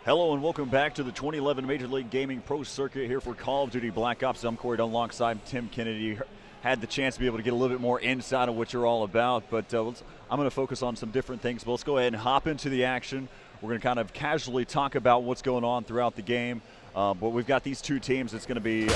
Hello and welcome back to the 2011 Major League Gaming Pro Circuit here for Call of Duty Black Ops. I'm Corey Dunn alongside Tim Kennedy. Had the chance to be able to get a little bit more insight on what you're all about, but I'm going to focus on some different things. But let's go ahead and hop into the action. We're going to kind of casually talk about what's going on throughout the game. But we've got these two teams. It's going to be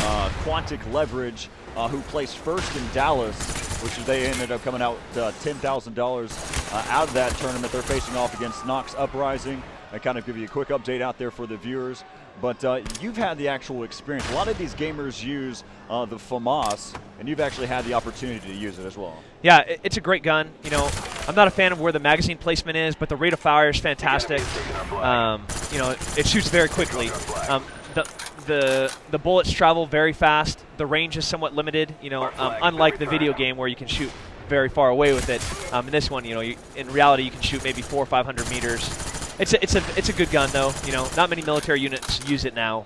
Quantic Leverage, who placed first in Dallas, which they ended up coming out $10,000 out of that tournament. They're facing off against Nox Uprising. I kind of give you a quick update out there for the viewers. But you've had the actual experience. A lot of these gamers use the FAMAS, and you've actually had the opportunity to use it as well. Yeah, it's a great gun. You know, I'm not a fan of where the magazine placement is, but the rate of fire is fantastic. You know, it shoots very quickly. The bullets travel very fast. The range is somewhat limited. You know, unlike the video game where you can shoot very far away with it. In this one, you know, in reality, you can shoot maybe 400 or 500 meters. It's a good gun though. You know, not many military units use it now.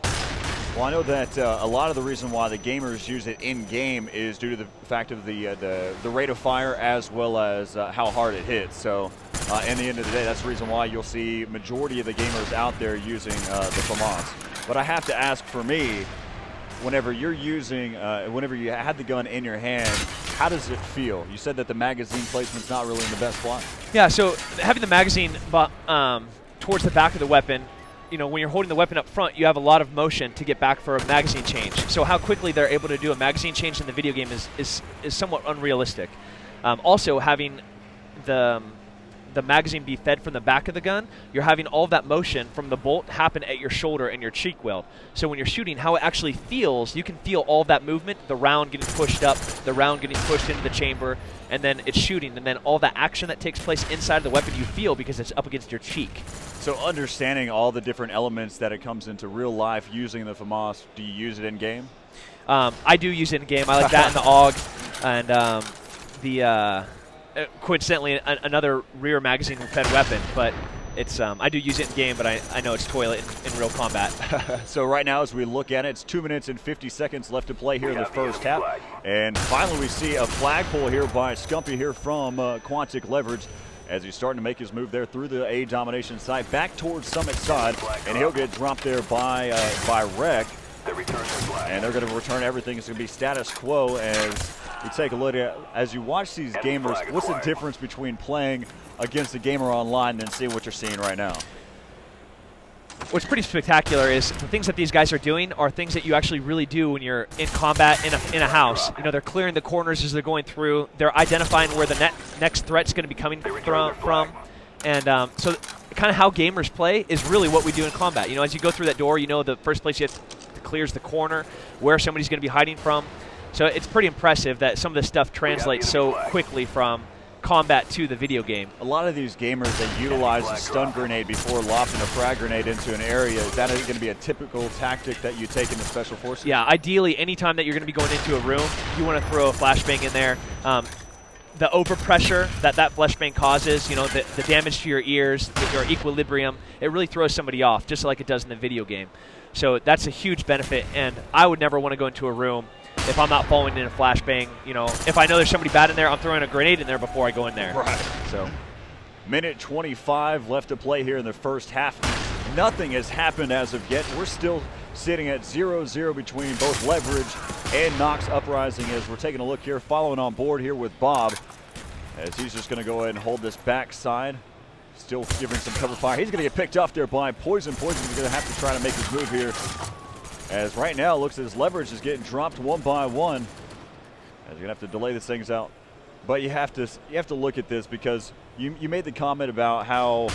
Well, I know that a lot of the reason why the gamers use it in game is due to the fact of the rate of fire as well as how hard it hits. So, in the end of the day, that's the reason why you'll see majority of the gamers out there using the FAMAS. But I have to ask, for me, whenever you're using, whenever you had the gun in your hand, how does it feel? You said that the magazine placement's not really in the best spot. Yeah, so having the magazine towards the back of the weapon, you know, when you're holding the weapon up front, you have a lot of motion to get back for a magazine change. So how quickly they're able to do a magazine change in the video game is somewhat unrealistic. Also, having the magazine be fed from the back of the gun, you're having all of that motion from the bolt happen at your shoulder and your cheek well. So when you're shooting, how it actually feels, you can feel all of that movement, the round getting pushed up, the round getting pushed into the chamber, and then it's shooting, and then all that action that takes place inside of the weapon you feel because it's up against your cheek. So understanding all the different elements that it comes into real life using the FAMAS, do you use it in game? I do use it in game. I like that and the AUG and coincidentally, another rear magazine-fed weapon, but it's I do use it in game, but I know it's toilet in real combat. So right now, as we look at it, it's 2 minutes and 50 seconds left to play here in the first half. And finally, we see a flagpole here by Scumpy here from Quantic Leverage, as he's starting to make his move there through the A domination side, back towards Summit side, and he'll get dropped there by Wreck. And they're going to return everything. It's going to be status quo as you take a look at, as you watch these gamers, what's the difference between playing against a gamer online and seeing what you're seeing right now? What's pretty spectacular is the things that these guys are doing are things that you actually really do when you're in combat in a house. You know, they're clearing the corners as they're going through. They're identifying where the next threat's going to be coming from. And so kind of how gamers play is really what we do in combat. You know, as you go through that door, you know the first place you have to clear is the corner, where somebody's going to be hiding from. So it's pretty impressive that some of this stuff translates so quickly from combat to the video game. A lot of these gamers, they utilize a stun grenade before lobbing a frag grenade into an area. Is that going to be a typical tactic that you take into Special Forces? Yeah, ideally, anytime that you're going to be going into a room, you want to throw a flashbang in there. The overpressure that flashbang causes, you know, the damage to your ears, your equilibrium, it really throws somebody off, just like it does in the video game. So that's a huge benefit, and I would never want to go into a room if I'm not following in a flashbang. You know, if I know there's somebody bad in there, I'm throwing a grenade in there before I go in there. Right. So, minute 25 left to play here in the first half. Nothing has happened as of yet. We're still sitting at 0-0 between both Leverage and Nox Uprising as we're taking a look here, following on board here with Bob, as he's just going to go ahead and hold this backside. Still giving some cover fire. He's going to get picked off there by Poison. Poison is going to have to try to make his move here, as right now it looks as Leverage is getting dropped one by one, as you're going to have to delay these things out. But you have to look at this, because you made the comment about how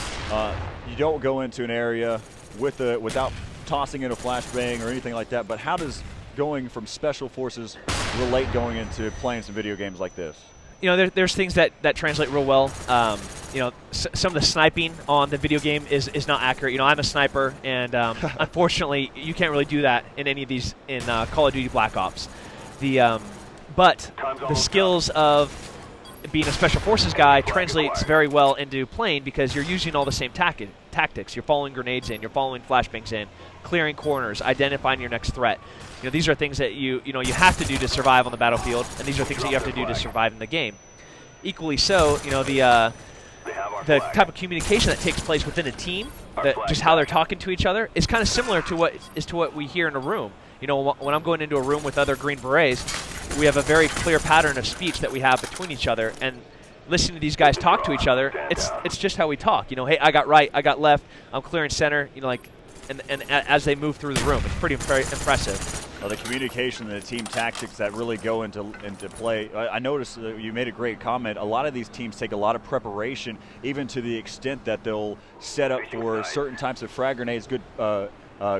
you don't go into an area without tossing in a flashbang or anything like that. But how does going from Special Forces relate going into playing some video games like this? You know, there's things that translate real well. You know, some of the sniping on the video game is not accurate. You know, I'm a sniper, and unfortunately, you can't really do that in any of these in Call of Duty Black Ops. But the skills of being a Special Forces guy translates very well into playing, because you're using all the same tactics. You're following grenades in, you're following flashbangs in, clearing corners, identifying your next threat. You know, these are things that you have to do to survive on the battlefield, and these are things that you have to do to survive in the game. Equally so, you know, the type of communication that takes place within a team, just how they're talking to each other, is kind of similar to what we hear in a room. You know, when I'm going into a room with other Green Berets, we have a very clear pattern of speech that we have between each other, and listening to these guys talk to each other, it's just how we talk. You know, hey, I got right, I got left, I'm clearing center. You know, like, and as they move through the room, it's pretty impressive. Well, the communication and the team tactics that really go into play. I noticed that you made a great comment. A lot of these teams take a lot of preparation, even to the extent that they'll set up for certain types of frag grenades, good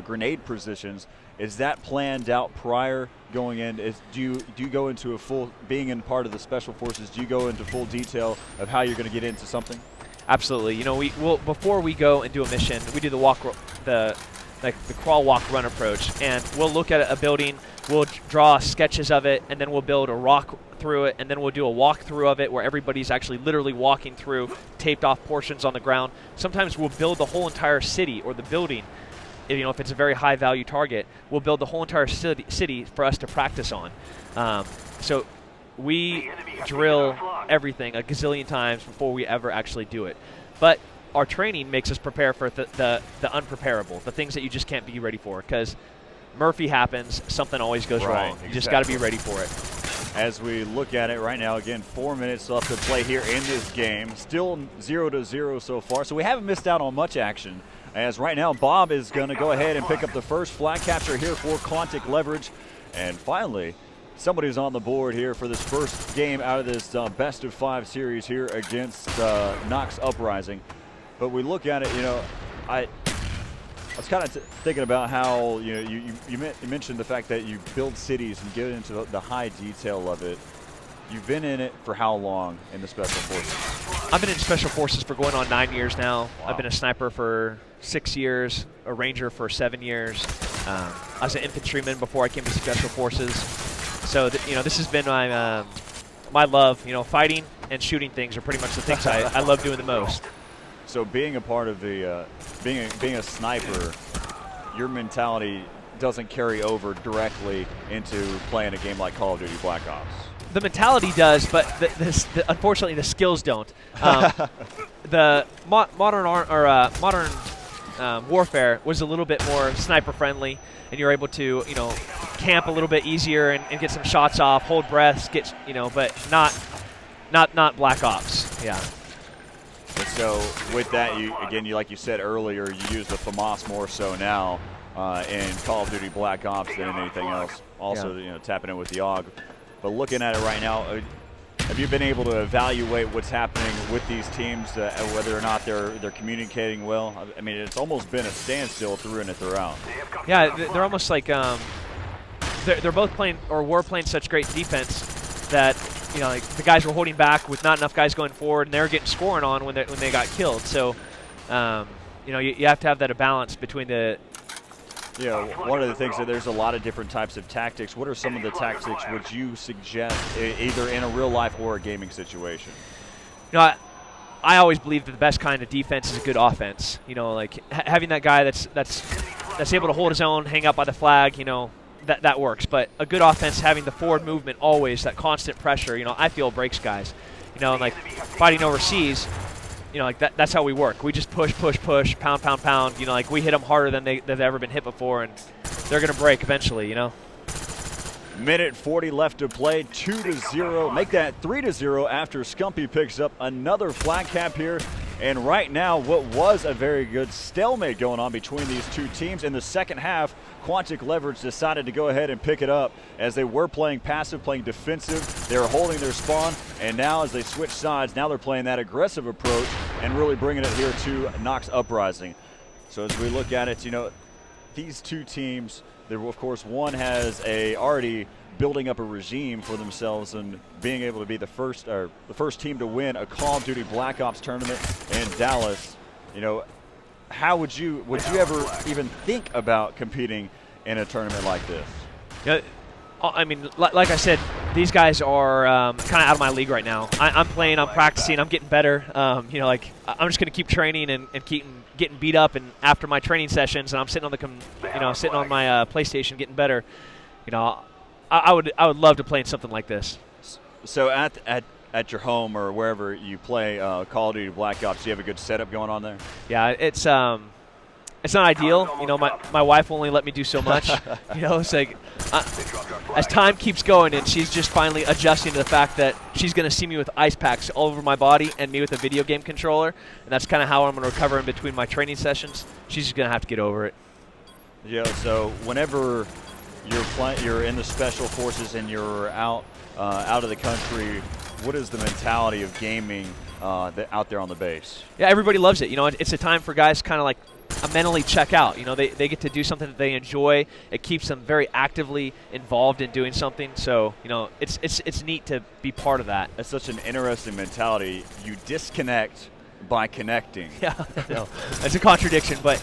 grenade positions. Is that planned out prior going in? Do you go into a full, being in part of the special forces, do you go into full detail of how you're going to get into something? Absolutely. You know, we'll before we go and do a mission, we do the crawl, walk, run approach, and we'll look at a building, we'll draw sketches of it, and then we'll build a rock through it, and then we'll do a walkthrough of it where everybody's actually literally walking through, taped off portions on the ground. Sometimes we'll build the whole entire city or the building. You know, if it's a very high value target, we'll build the whole entire city for us to practice on. So we drill everything a gazillion times before we ever actually do it. But our training makes us prepare for the unpreparable, the things that you just can't be ready for, because Murphy happens, something always goes wrong. Exactly. You just got to be ready for it. As we look at it right now, again, 4 minutes left to play here in this game. Still 0-0 so far, so we haven't missed out on much action. As right now, Bob is going to go ahead and pick up the first flag capture here for Quantic Leverage. And finally, somebody's on the board here for this first game out of this best of 5 series here against Nox Uprising. But we look at it, you know, I was kind of thinking about how, you know, you mentioned the fact that you build cities and get into the high detail of it. You've been in it for how long in the Special Forces? I've been in Special Forces for going on 9 years now. Wow. I've been a sniper for 6 years, a ranger for 7 years. I was an infantryman before I came to Special Forces. So, you know, this has been my love. You know, fighting and shooting things are pretty much the things I love doing the most. So being a part of the, being a sniper, your mentality doesn't carry over directly into playing a game like Call of Duty Black Ops. The mentality does, but unfortunately the skills don't. The modern warfare was a little bit more sniper friendly, and you're able to, you know, camp a little bit easier and get some shots off, hold breaths, but not Black Ops. Yeah. And so with that, you like you said earlier, you use the FAMAS more so now in Call of Duty Black Ops than anything else. Also, yeah, you know, tapping in with the AUG. But looking at it right now, have you been able to evaluate what's happening with these teams, whether or not they're communicating well? I mean, it's almost been a standstill through and throughout. Yeah, they're almost like they're both playing or were playing such great defense that, you know, like the guys were holding back with not enough guys going forward, and they were getting scoring on when they got killed. So, you know, you have to have that balance between the. Yeah, one of the things that there's a lot of different types of tactics. What are some of the tactics would you suggest, either in a real life or a gaming situation? You know, I always believe that the best kind of defense is a good offense. You know, like having that guy that's able to hold his own, hang out by the flag. You know, that works. But a good offense, having the forward movement always, that constant pressure. You know, I feel breaks guys. You know, and like fighting overseas. You know, like that's how we work. We just push, pound, pound, pound. You know, like we hit them harder than they've ever been hit before, and they're going to break eventually, you know. Minute 40 left to play, 2-0. Make that 3-0 after Scumpy picks up another flag cap here. And right now, what was a very good stalemate going on between these two teams. In the second half, Quantic Leverage decided to go ahead and pick it up as they were playing passive, playing defensive. They were holding their spawn, and now as they switch sides, now they're playing that aggressive approach and really bringing it here to Nox Uprising. So as we look at it, you know, these two teams, of course, one has already building up a regime for themselves and being able to be the first team to win a Call of Duty Black Ops tournament in Dallas. You know, how would you ever even think about competing in a tournament like this? Yeah, I mean, like I said, these guys are kind of out of my league right now. I'm playing, I'm practicing, I'm getting better. You know, like I'm just going to keep training and keep getting beat up. And after my training sessions, and I'm sitting on my PlayStation getting better. You know, I would love to play in something like this. So at at your home or wherever you play Call of Duty Black Ops, do you have a good setup going on there? Yeah, it's not ideal. You know, my wife will only let me do so much. You know, it's like as time keeps going and she's just finally adjusting to the fact that she's going to see me with ice packs all over my body and me with a video game controller, and that's kind of how I'm going to recover in between my training sessions. She's just going to have to get over it. Yeah, so whenever you're in the special forces and you're out of the country, what is the mentality of gaming out there on the base? Yeah, everybody loves it. You know, it's a time for guys kind of like mentally check out. You know, they get to do something that they enjoy. It keeps them very actively involved in doing something. So, you know, it's neat to be part of that. That's such an interesting mentality. You disconnect by connecting. Yeah, no, that's a contradiction, but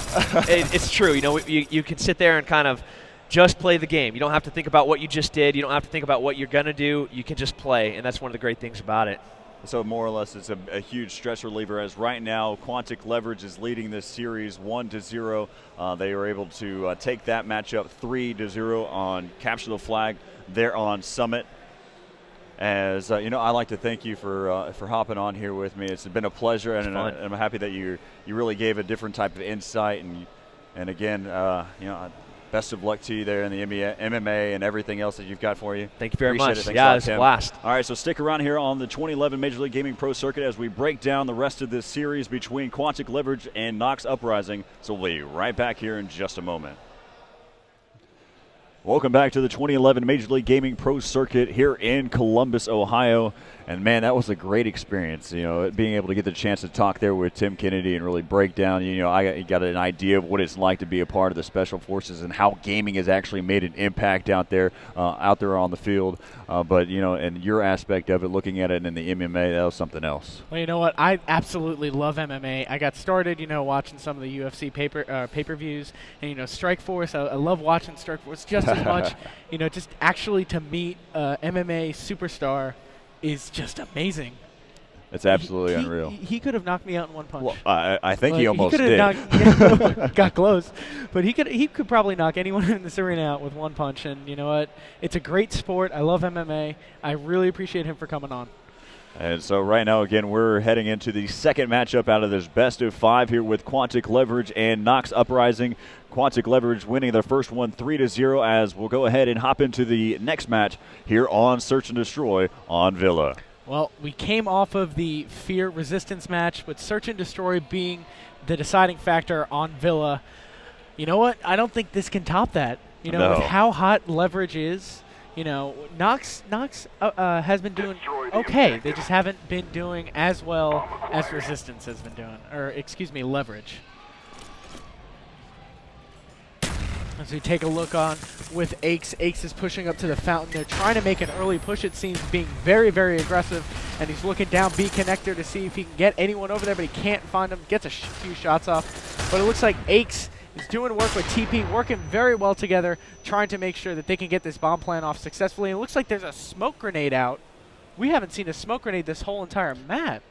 it's true. You know, you can sit there and kind of just play the game. You don't have to think about what you just did. You don't have to think about what you're going to do. You can just play, and that's one of the great things about it. So more or less it's a huge stress reliever, as right now Quantic Leverage is leading this series 1-0. They were able to take that matchup 3-0 on Capture the Flag there on Summit. As you know, I'd like to thank you for hopping on here with me. It's been a pleasure, and I'm happy that you really gave a different type of insight. And again, you know, best of luck to you there in the MMA and everything else that you've got for you. Thank you very much. It. Yeah, it's a blast. All right, so stick around here on the 2011 Major League Gaming Pro Circuit as we break down the rest of this series between Quantic Leverage and Nox Uprising. So we'll be right back here in just a moment. Welcome back to the 2011 Major League Gaming Pro Circuit here in Columbus, Ohio. And, man, that was a great experience, you know, being able to get the chance to talk there with Tim Kennedy and really break down, you know, I got an idea of what it's like to be a part of the Special Forces and how gaming has actually made an impact out there on the field. But, you know, and your aspect of it, looking at it in the MMA, that was something else. Well, you know what? I absolutely love MMA. I got started, you know, watching some of the UFC pay-per-views. And, you know, Strikeforce, I love watching Strikeforce just as much. You know, just actually to meet MMA superstar is just amazing. It's absolutely unreal. He could have knocked me out in one punch. Well, I think he almost did. Got close. But he could probably knock anyone in this arena out with one punch. And you know what? It's a great sport. I love MMA. I really appreciate him for coming on. And so right now, again, we're heading into the second matchup out of this best of 5 here with Quantic Leverage and Nox Uprising. Quantic Leverage winning their first one 3-0, as we'll go ahead and hop into the next match here on Search and Destroy on Villa. Well, we came off of the Fear Resistance match, with Search and Destroy being the deciding factor on Villa. You know what? I don't think this can top that. You know, with how hot Leverage is. You know, Nox has been doing okay. They just haven't been doing as well as Resistance has been doing. Or, excuse me, Leverage. As we take a look on with Aches. Aches is pushing up to the fountain. They're trying to make an early push, it seems, being very, very aggressive. And he's looking down B connector to see if he can get anyone over there, but he can't find him. Gets a few shots off. But it looks like Aches is doing work with TP, working very well together, trying to make sure that they can get this bomb plan off successfully. And it looks like there's a smoke grenade out. We haven't seen a smoke grenade this whole entire match.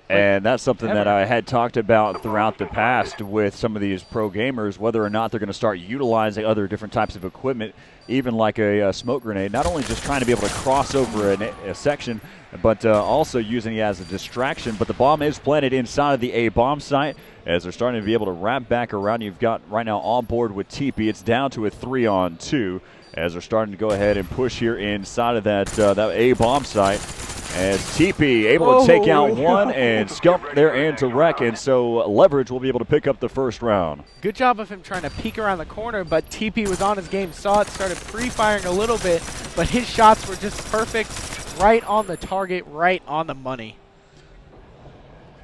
And that's something that I had talked about throughout the past with some of these pro gamers, whether or not they're going to start utilizing other different types of equipment, even like a smoke grenade, not only just trying to be able to cross over a section, but also using it as a distraction. But the bomb is planted inside of the A bomb site as they're starting to be able to wrap back around. You've got right now on board with TP. It's down to a 3-on-2 as they're starting to go ahead and push here inside of that A bomb site. As TP able to take out one and scump there into wreck, and so Leverage will be able to pick up the first round. Good job of him trying to peek around the corner, but TP was on his game, saw it, started pre-firing a little bit, but his shots were just perfect, right on the target, right on the money.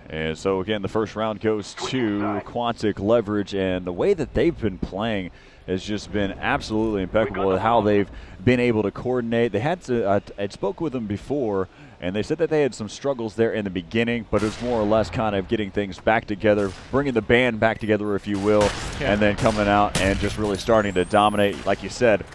And so again, the first round goes to Quantic Leverage, and the way that they've been playing has just been absolutely impeccable with how they've been able to coordinate. They had to, I spoke with them before, and they said that they had some struggles there in the beginning, but it was more or less kind of getting things back together, bringing the band back together, if you will, and then coming out and just really starting to dominate. Like you said,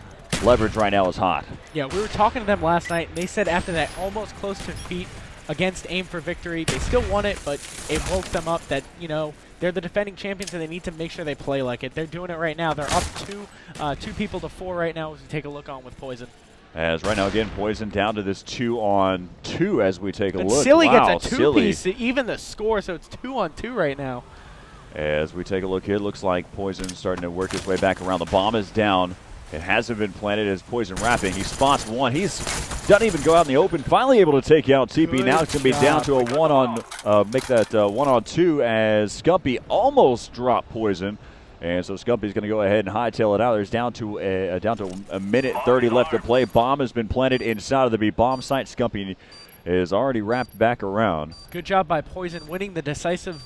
Leverage right now is hot. Yeah, we were talking to them last night, and they said after that almost close to defeat against Aim for Victory, they still won it, but it woke them up that, you know, they're the defending champions, and they need to make sure they play like it. They're doing it right now. They're up two people to 4 right now as we take a look on with Poison. As right now, again, Poison down to this 2-on-2 as we take a And look. Silly Wow, gets a two-piece, even the score, so it's 2-on-2 right now. As we take a look here, it looks like Poison starting to work his way back around. The bomb is down. It hasn't been planted as Poison wrapping. He spots one. He's doesn't even go out in the open. Finally able to take out TP. Good now it's going to be down to a make that 1-on-2 as Scumpy almost dropped Poison. And so Scumpy's going to go ahead and hightail it out. There's down to a minute 30 left to play. Bomb has been planted inside of the B bomb site. Scumpy is already wrapped back around. Good job by Poison winning the decisive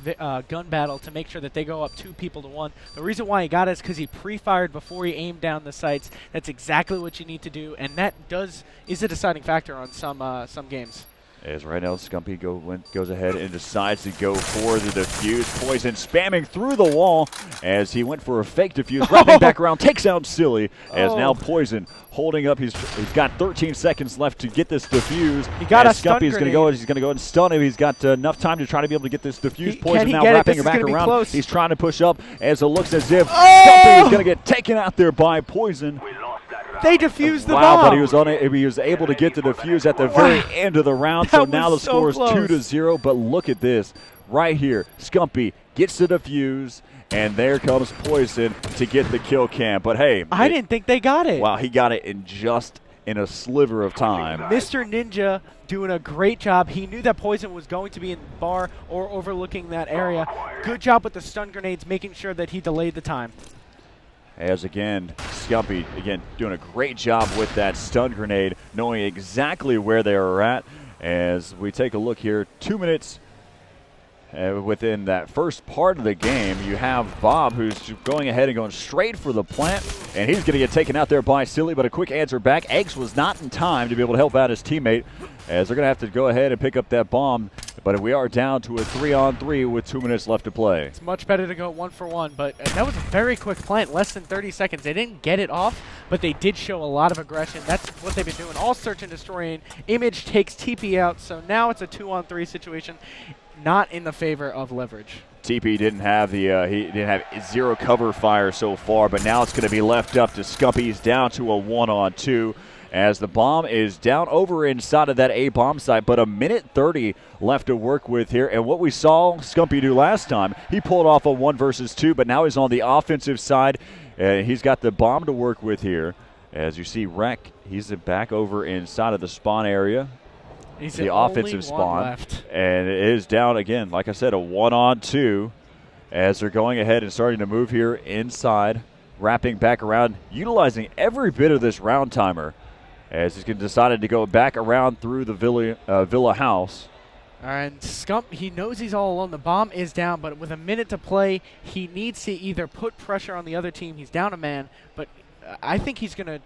gun battle to make sure that they go up 2 people to 1. The reason why he got it is because he pre-fired before he aimed down the sights. That's exactly what you need to do, and that is a deciding factor on some games. As right now Scumpy goes ahead and decides to go for the defuse. Poison spamming through the wall as he went for a fake defuse. Wrapping back around, takes out Silly. As now Poison holding up. He's got 13 seconds left to get this defuse. He got a stun Scumpy's grenade. He's going to go and stun him. He's got enough time to try to be able to get this defuse. Poison now get it? wrapping This her is back gonna be around. close. He's trying to push up as it looks as if Scumpy is going to get taken out there by Poison. They defused the Wow, bomb. but he was able to get the defuse at the very end of the round. So now the score is 2-0. But look at this right here. Scumpy gets the defuse, and there comes Poison to get the kill cam. But hey, I didn't think they got it. Wow, he got it in a sliver of time. Mr. Ninja doing a great job. He knew that Poison was going to be in the bar or overlooking that area. Good job with the stun grenades, making sure that he delayed the time. As again, Scumpy, again, doing a great job with that stun grenade, knowing exactly where they were at. As we take a look here, 2 minutes within that first part of the game, you have Bob who's going ahead and going straight for the plant, and he's going to get taken out there by Silly, but a quick answer back. Eggs was not in time to be able to help out his teammate, as they're going to have to go ahead and pick up that bomb, but we are down to a 3-on-3 with 2 minutes left to play. It's much better to go 1-for-1, but that was a very quick plant, less than 30 seconds. They didn't get it off, but they did show a lot of aggression. That's what they've been doing, all search and destroying. Image takes TP out, so now it's a 2-on-3 situation, not in the favor of Leverage. TP didn't have zero cover fire so far, but now it's going to be left up to Scumpy. He's down to a 1-on-2 as the bomb is down over inside of that A bomb site, but a minute 30 left to work with here. And what we saw Scumpy do last time, he pulled off a 1 versus 2, but now he's on the offensive side. He's got the bomb to work with here. As you see, Rek, he's back over inside of the spawn area. He's the offensive spawn, left. And it is down again, like I said, a 1-on-2 as they're going ahead and starting to move here inside, wrapping back around, utilizing every bit of this round timer as he's decided to go back around through the Villa house. All right, and Scump, he knows he's all alone. The bomb is down, but with a minute to play, he needs to either put pressure on the other team. He's down a man, but I think he's going to,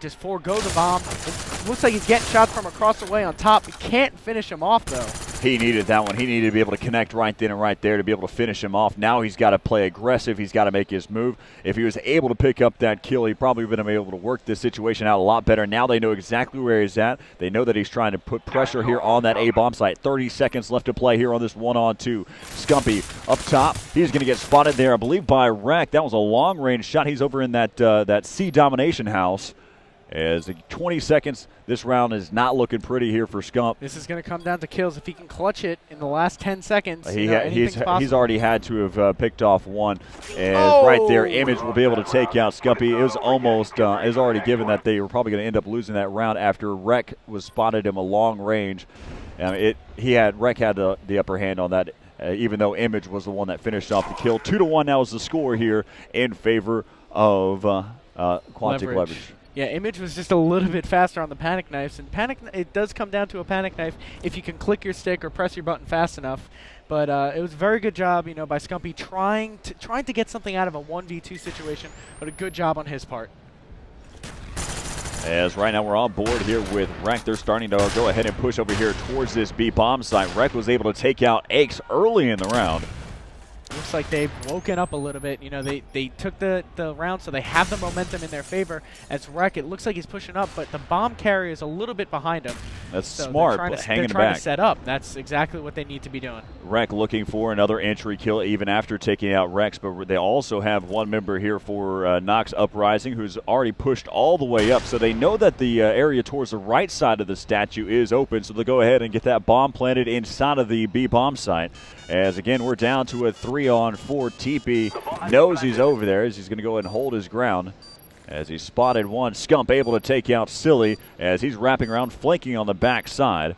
just forego the bomb. It looks like he's getting shots from across the way on top. He can't finish him off, though. He needed that one. He needed to be able to connect right then and right there to be able to finish him off. Now he's got to play aggressive. He's got to make his move. If he was able to pick up that kill, he probably would have been able to work this situation out a lot better. Now they know exactly where he's at. They know that he's trying to put pressure here on that A-bomb site. 30 seconds left to play here on this 1-on-2. Scumpy up top. He's going to get spotted there, I believe, by Rek. That was a long-range shot. He's over in that C domination house. As 20 seconds, this round is not looking pretty here for Scump. This is going to come down to kills. If he can clutch it in the last 10 seconds, he's already had to have picked off one. And right there, Image will be able to take out Scumpy. It was almost is already given that they were probably going to end up losing that round after Rek was spotted him a long range. Rek had the upper hand on that, even though Image was the one that finished off the kill. 2-1 now is the score here in favor of Quantic Leverage. Yeah, Image was just a little bit faster on the panic knives, and it does come down to a panic knife if you can click your stick or press your button fast enough. But it was a very good job, by Scumpy trying to get something out of a 1v2 situation, but a good job on his part. As right now we're on board here with Rek. They're starting to go ahead and push over here towards this B bomb site. Rek was able to take out Aches early in the round. Looks like they've woken up a little bit. They took the round, so they have the momentum in their favor. As Rek, it looks like he's pushing up, but the bomb carrier is a little bit behind him. That's so smart, they're hanging trying back. to set up. That's exactly what they need to be doing. Rec looking for another entry kill even after taking out Rex, but they also have one member here for Nox Uprising who's already pushed all the way up, so they know that the area towards the right side of the statue is open, so they'll go ahead and get that bomb planted inside of the B bomb site. As again, we're down to a 3-on-4. TP knows he's over there as he's going to go ahead and hold his ground. As he spotted one, Scump able to take out Silly as he's wrapping around, flanking on the backside.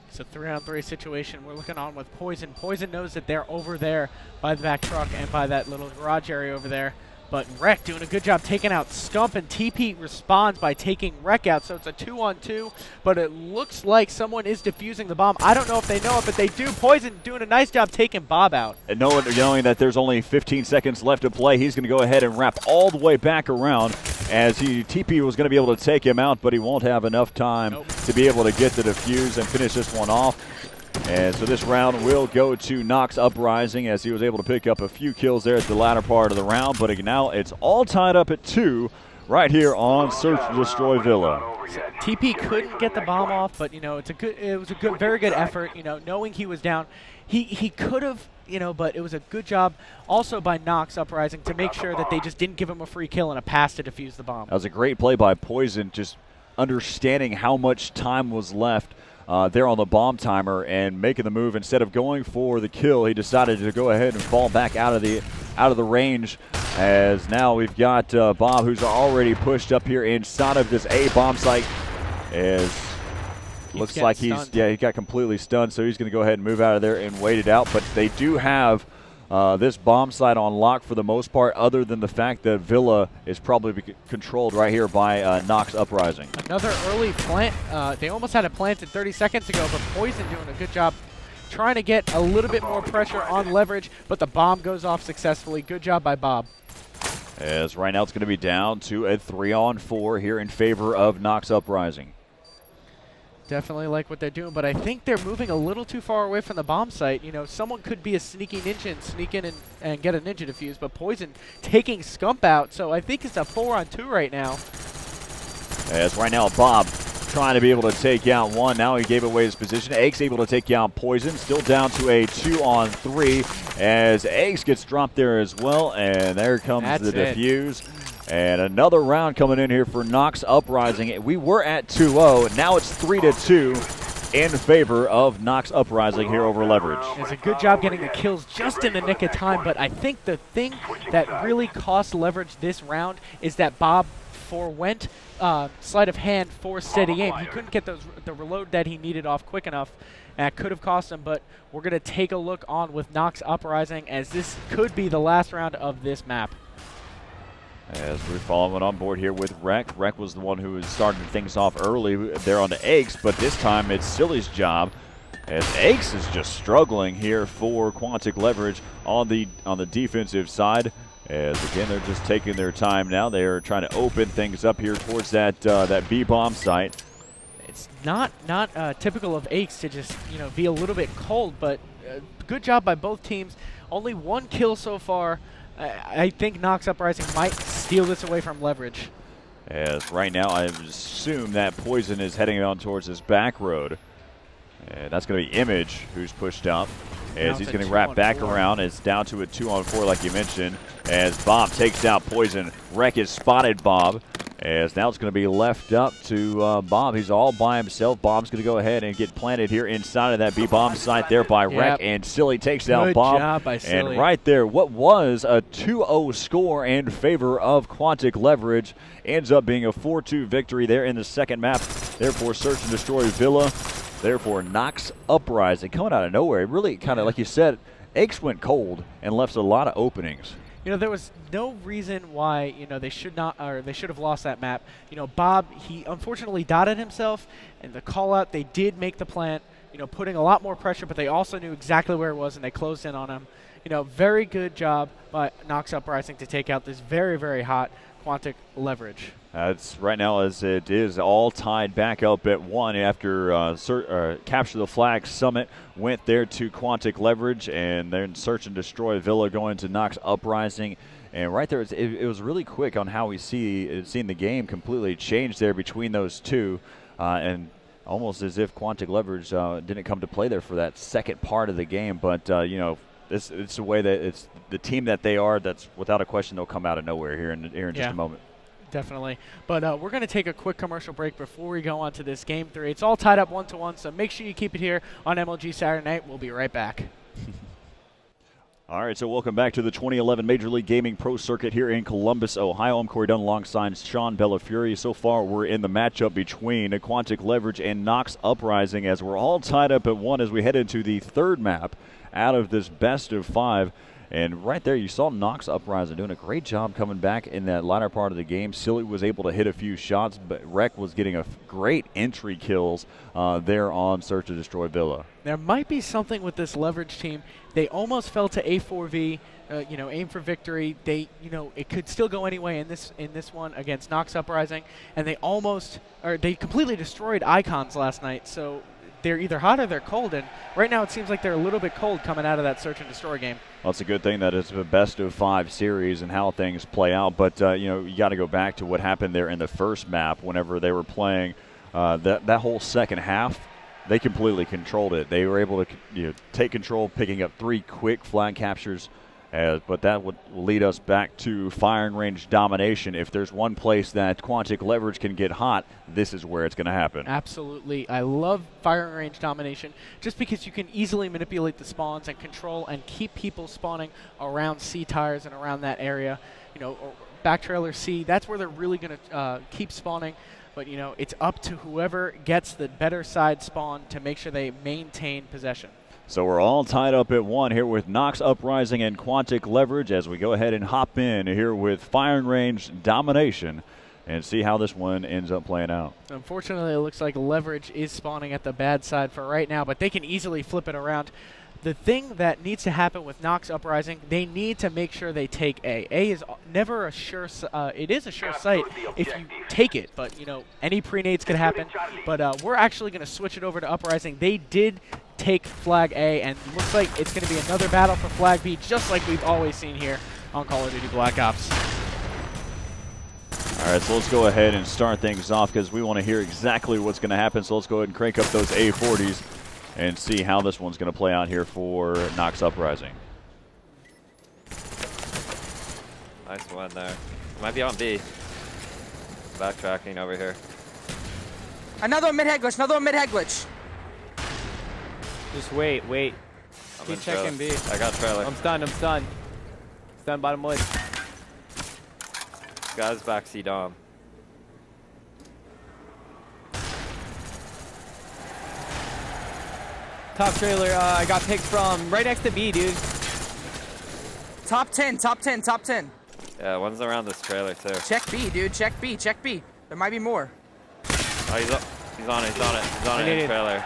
It's a 3-on-3 situation. We're looking on with Poison. Poison knows that they're over there by the back truck and by that little garage area over there. But Rec doing a good job taking out Scump, and TP responds by taking Rec out. So it's a 2-on-2, but it looks like someone is defusing the bomb. I don't know if they know it, but they do. Poison doing a nice job taking Bob out. And knowing that there's only 15 seconds left to play, he's going to go ahead and wrap all the way back around as TP was going to be able to take him out, but he won't have enough time to be able to get the defuse and finish this one off. And so this round will go to Nox Uprising as he was able to pick up a few kills there at the latter part of the round. But now it's all tied up at 2 right here on Search and Destroy Villa. So TP couldn't get the bomb off, but it was a very good effort. Knowing he was down, he could have, but it was a good job also by Nox Uprising to make sure that they just didn't give him a free kill and a pass to defuse the bomb. That was a great play by Poison, just understanding how much time was left there on the bomb timer and making the move. Instead of going for the kill, he decided to go ahead and fall back out of the range. As now we've got Bob, who's already pushed up here inside of this A bomb site. As looks like he got completely stunned, so he's going to go ahead and move out of there and wait it out. But they do have this bomb site on lock for the most part, other than the fact that Villa is probably controlled right here by Nox Uprising. Another early plant. They almost had it planted 30 seconds ago, but Poison doing a good job trying to get a little bit more pressure on Leverage, but the bomb goes off successfully. Good job by Bob. As right now it's going to be down to a 3-on-4 here in favor of Nox Uprising. Definitely like what they're doing, but I think they're moving a little too far away from the bomb site. Someone could be a sneaky ninja and sneak in and get a ninja defuse, but Poison taking Scump out, so I think it's a 4-on-2 right now. As right now Bob trying to be able to take out one. Now he gave away his position. Eggs able to take out Poison. Still down to a 2-on-3 as Eggs gets dropped there as well, and there comes the defuse. And another round coming in here for Nox Uprising. We were at 2-0. Now it's 3-2 in favor of Nox Uprising here over Leverage. It's a good job getting the kills just in the nick of time, but I think the thing that really cost Leverage this round is that Bob forwent sleight of hand for steady aim. He couldn't get the reload that he needed off quick enough. That could have cost him, but we're going to take a look on with Nox Uprising as this could be the last round of this map. As we're following on board here with Rec. Rec was the one who was starting things off early there on the Eggs, but this time it's Silly's job as Eggs is just struggling here for Quantic Leverage on the defensive side. As again, they're just taking their time now. They are trying to open things up here towards that B bomb site. It's not typical of Aches to just be a little bit cold, but good job by both teams. Only one kill so far. I think Nox Uprising might steal this away from Leverage. As right now, I assume that Poison is heading on towards this back road. And that's going to be Image who's pushed up. As he's going to wrap back around. It's down to a 2-on-4 like you mentioned. As Bob takes out Poison. Rec has spotted Bob. As now it's going to be left up to Bob. He's all by himself. Bob's going to go ahead and get planted here inside of that B-bomb site there by Rec. And Silly takes out Bob. Good job by Silly. And right there, what was a 2-0 score in favor of Quantic Leverage ends up being a 4-2 victory there in the second map. Therefore, Search and Destroy Villa. Therefore, Nox Uprising coming out of nowhere. It really kind of, like you said, Aches went cold and left a lot of openings. There was no reason why they should have lost that map. Bob, he unfortunately dotted himself, and the call out, they did make the plant, putting a lot more pressure, but they also knew exactly where it was and they closed in on him. Very good job by Nox Uprising to take out this very, very hot Quantic Leverage. It's right now as it is all tied back up at 1 after Capture the Flag Summit went there to Quantic Leverage, and then Search and Destroy Villa going to Nox Uprising. And right there, it was really quick on how we seen the game completely change there between those two. And almost as if Quantic Leverage didn't come to play there for that second part of the game. But, you know, it's the way that it's the team that they are. That's without a question they'll come out of nowhere here in just a moment. Definitely. But we're going to take a quick commercial break before we go on to this Game 3. It's all tied up 1-1, so make sure you keep it here on MLG Saturday Night. We'll be right back. All right, so welcome back to the 2011 Major League Gaming Pro Circuit here in Columbus, Ohio. I'm Corey Dunn alongside Sean Bellafury. So far, we're in the matchup between Quantic Leverage and Nox Uprising as we're all tied up at 1 as we head into the third map out of this best of 5. And right there, you saw Nox Uprising doing a great job coming back in that latter part of the game. Silly was able to hit a few shots, but Rec was getting a great entry kills there on Search and Destroy Villa. There might be something with this Leverage team. They almost fell to A4V, aim for victory. They, it could still go anyway in this one against Nox Uprising, and they completely destroyed Icons last night. So they're either hot or they're cold, and right now it seems like they're a little bit cold coming out of that Search and Destroy game. Well, it's a good thing that it's a best of 5 series and how things play out, but you got to go back to what happened there in the first map whenever they were playing that whole second half. They completely controlled it. They were able to take control, picking up 3 quick flag captures, but that would lead us back to firing range domination. If there's one place that Quantic Leverage can get hot, this is where it's going to happen. Absolutely. I love firing range domination just because you can easily manipulate the spawns and control and keep people spawning around C tires and around that area. Or back trailer C, that's where they're really going to keep spawning. But, it's up to whoever gets the better side spawn to make sure they maintain possession. So we're all tied up at 1 here with Nox Uprising and Quantic Leverage as we go ahead and hop in here with firing range domination and see how this one ends up playing out. Unfortunately, it looks like Leverage is spawning at the bad side for right now, but they can easily flip it around. The thing that needs to happen with Nox Uprising, they need to make sure they take A. A is never a sure it is a sure sight if you take it, but, any pre-nades could happen. But we're actually going to switch it over to Uprising. They did take flag A, and looks like it's going to be another battle for flag B, just like we've always seen here on Call of Duty Black Ops. All right, so let's go ahead and start things off because we want to hear exactly what's going to happen. So let's go ahead and crank up those A40s and see how this one's going to play out here for Nox Uprising. Nice one there. Might be on B. Backtracking over here. Another one mid-head glitch, another one mid-head glitch. Just wait. Keep checking B. I got trailer. I'm stunned. Stunned bottom wood. Guys back C dom. Top trailer, I got picked from right next to B, dude. Top 10. Yeah, one's around this trailer too. Check B, dude, check B. There might be more. Oh, he's on it in trailer.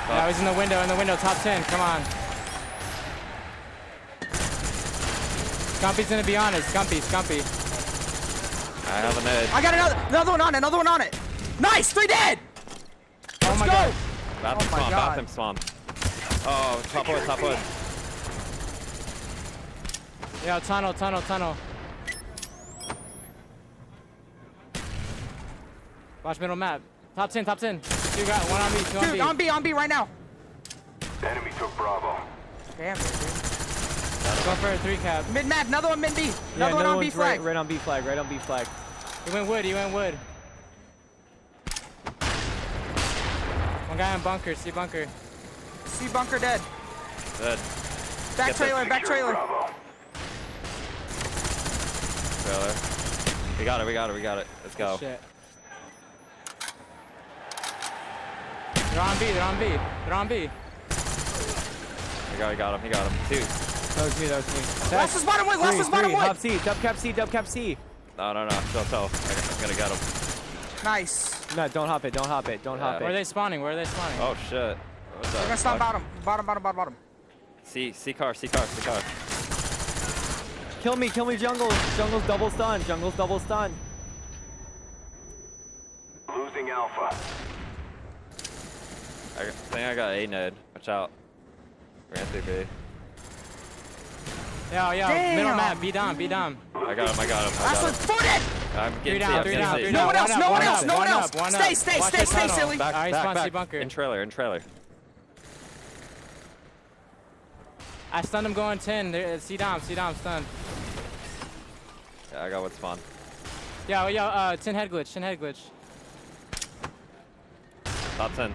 Yeah, he's in the window, top 10, come on. Scumpy's gonna be on it, Scumpy. I have a nade. I got another one on it. Nice, 3 dead. Oh my go. god. Bathroom spawn. Oh, top wood. Yeah, tunnel. Watch middle map. Top 10. Two got one on B, two on B. Dude, on B right now. Enemy took Bravo. Damn, dude. Go for a 3 cap. Mid map, another one mid B. Another one on B one's flag. right on B flag. He went wood. One guy on bunker, C bunker. C bunker dead. Dead. Back trailer. Trailer. We got it. Let's go. Shit. They're on B. We got him. He got him. 2. That was me. Last is bottom wood. Top C, dub cap C. No. Still. I'm gonna get him. Nice. No, don't hop it. Where are they spawning? Oh shit. What's They're that? gonna stop bottom. C car. Kill me, jungle. Jungle's double stun. Losing Alpha. I think I got A nade. Watch out. Ran through B. Yeah, Damn. middle map, B dom. I got him. Last one, 4 dead. I'm Three getting C. down, I'm three getting down, C. three No down. one else, no one else, no one else. One up. Stay, Watch stay, the stay, tunnel. silly. Back, Alright, back, spawn C back. bunker. In trailer, in trailer. I stunned him going 10. There, C-Dom stunned. Yeah, I got what spawn. Yo, 10 head glitch, 10 head glitch. Top 10.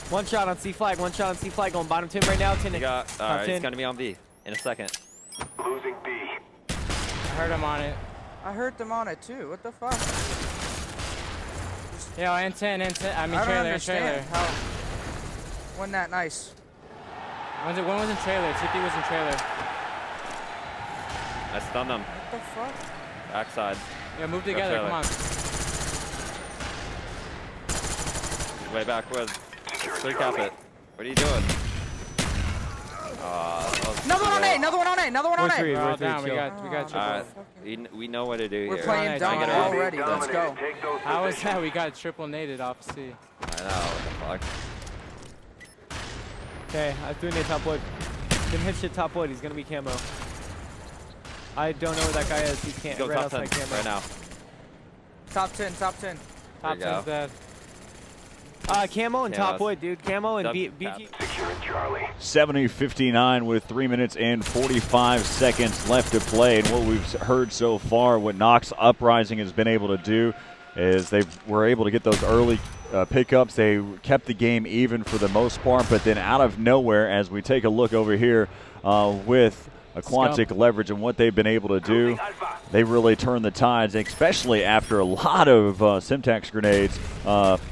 One shot on C flag, going bottom 10 right now. 10 You got, top alright, 10. he's gonna be on B in a second. Losing B. I heard him on it. I heard them on it too. What the fuck? Yo, N10. I mean I don't trailer, understand trailer. how. Wasn't that nice? When was in trailer? TP was in trailer. I stunned him. What the fuck? Backside. Yeah, move together. trailer. Come on. He's way backward. Three cap it. What are you doing? Another one on A. Another one on A. Another one on A. We're all We're three, down. We chill. got triple. Alright, we know what to do We're here. playing Alright, dumb take it already. Let's go. Dominated. Take those How is positions. that? We got triple naded off C. I know, what the fuck. Okay, I threw nade top wood. Didn't hit shit top wood. He's gonna be camo. I don't know where that guy is. He can't. Go Right top 10 outside camo. right now. Top 10. Top 10. Top There you 10's dead. Camo and top Camos. wood, dude. Camo and Dub- BG. Securing Charlie. 70-59 with 3 minutes and 45 seconds left to play. And what we've heard so far, what Nox Uprising has been able to do is they were able to get those early pickups. They kept the game even for the most part, but then out of nowhere, as we take a look over here with Quantic Leverage and what they've been able to do, they really turned the tides, especially after a lot of Simtax grenades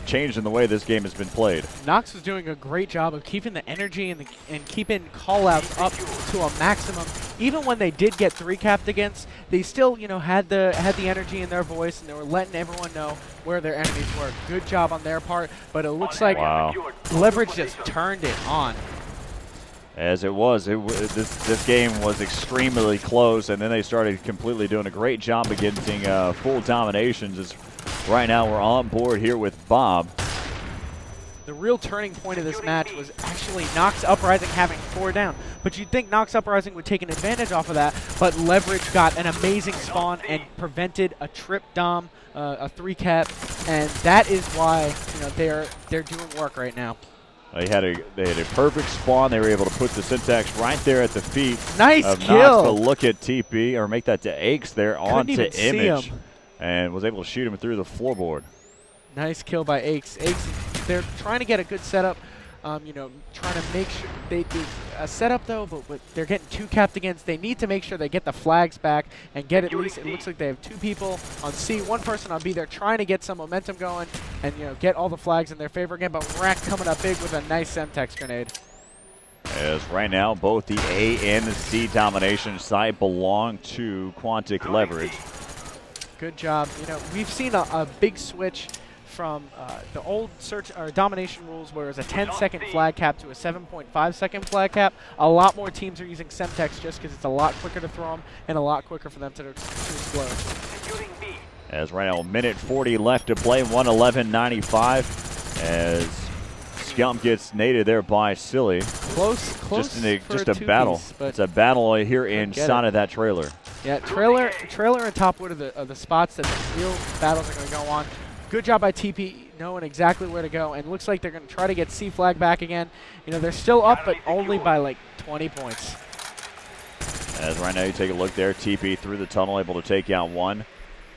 changing the way this game has been played. Nox was doing a great job of keeping the energy and keeping call-outs up to a maximum. Even when they did get 3-capped against, they still, had the energy in their voice, and they were letting everyone know where their enemies were. Good job on their part, but it looks like Leverage just turned it on. As it was, this game was extremely close, and then they started completely doing a great job against full dominations. As right now we're on board here with Bob. The real turning point of this match was actually Nox Uprising having 4 down. But you'd think Nox Uprising would take an advantage off of that, but Leverage got an amazing spawn and prevented a trip dom, a 3-cap, and that is why they're doing work right now. They had a perfect spawn. They were able to put the Syntax right there at the feet Nice of kill. Nox to look at TP or make that to Aches there onto even see Image, him. and was able to shoot him through the floorboard. Nice kill by Aches. They're trying to get a good setup. Trying to make sure they do a setup though, but they're getting 2-capped against. They need to make sure they get the flags back and get at least. It looks like they have 2 people on C, 1 person on B. They're trying to get some momentum going and get all the flags in their favor again. But Rack coming up big with a nice Semtex grenade. As right now both the A and the C domination side belong to Quantic Leverage. Good job. We've seen a big switch from the old search or domination rules where it was a 10-second flag cap to a 7.5-second flag cap. A lot more teams are using Semtex just because it's a lot quicker to throw them and a lot quicker for them to explode. As right now, a minute 40 left to play, 111.95 as Scump gets naded there by Silly. Close Just for a battle. But It's a battle here inside of that trailer. yeah, trailer and Topwood are the spots that the real battles are going to go on. Good job by TP knowing exactly where to go, and looks like they're going to try to get C flag back again. They're still up, but only by like 20 points. As right now you take a look there, TP through the tunnel, able to take out 1.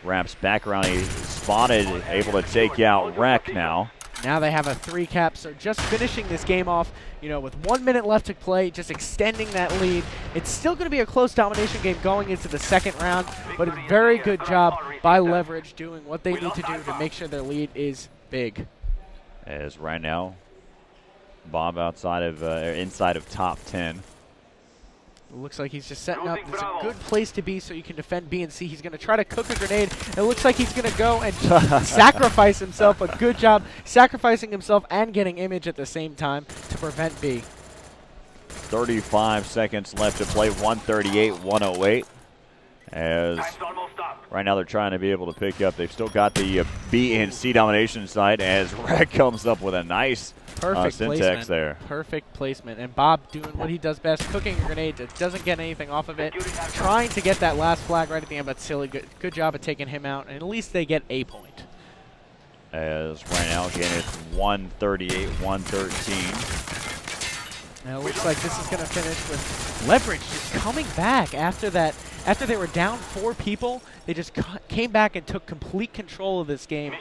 Wraps back around, he spotted, able to take out Wreck now. Now they have a 3-cap, so just finishing this game off, with 1 minute left to play, just extending that lead. It's still going to be a close domination game going into the second round, but a very good job by Leverage doing what they need to do to make sure their lead is big. As right now, Bob inside of top 10. It looks like he's just setting up. It's a good place to be so you can defend B and C. He's going to try to cook a grenade. It looks like he's going to go and sacrifice himself, but good job sacrificing himself and getting Image at the same time to prevent B. 35 seconds left to play, 138-108. As right now they're trying to be able to pick up. They've still got the B and C domination side as Rec comes up with a nice Perfect syntax placement. there. Perfect placement. And Bob doing what he does best, cooking a grenade. Doesn't get anything off of it. Trying to get that last flag right at the end, but silly. Good job of taking him out. And at least they get a point. As right now, again, it's 138, 113. Now it looks like this is going to finish with Leverage just coming back after that. After they were down 4 people, they just came back and took complete control of this game.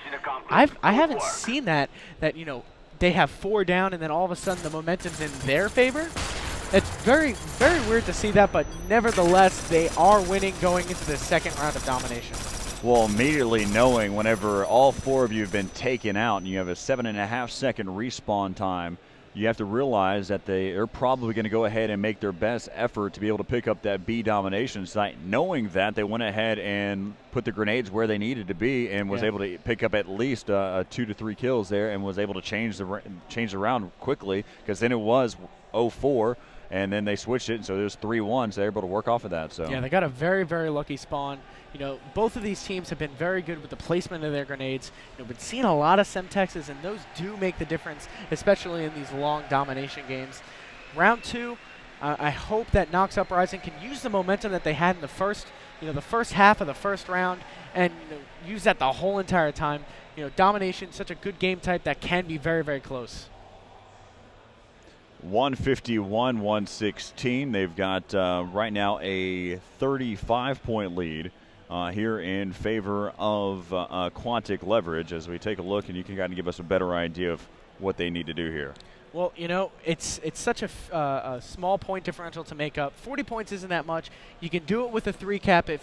I haven't seen that you know, they have 4 down and then all of a sudden the momentum's in their favor. It's very, very weird to see that, but nevertheless, they are winning going into the second round of domination. Well, immediately knowing whenever all 4 of you have been taken out and you have a 7.5 second respawn time, you have to realize that they're probably going to go ahead and make their best effort to be able to pick up that B domination site. Knowing that, they went ahead and put the grenades where they needed to be and was able to pick up at least 2 to 3 kills there and was able to change the round quickly, because then it was 0-4 and then they switched it, and so there's 3-1, so they're able to work off of that. So yeah, they got a very, very lucky spawn. You know, both of these teams have been very good with the placement of their grenades. You know, been seeing a lot of Semtexes, and those do make the difference, especially in these long domination games. Round 2, I hope that Nox Uprising can use the momentum that they had in the first half of the first round, and use that the whole entire time. You know, domination, such a good game type that can be very, very close. 151, 116. They've got right now a 35-point lead here in favor of Quantic Leverage. As we take a look, and you can kind of give us a better idea of what they need to do here. Well, you know, it's such a small point differential to make up. 40 points isn't that much. You can do it with a 3 cap, you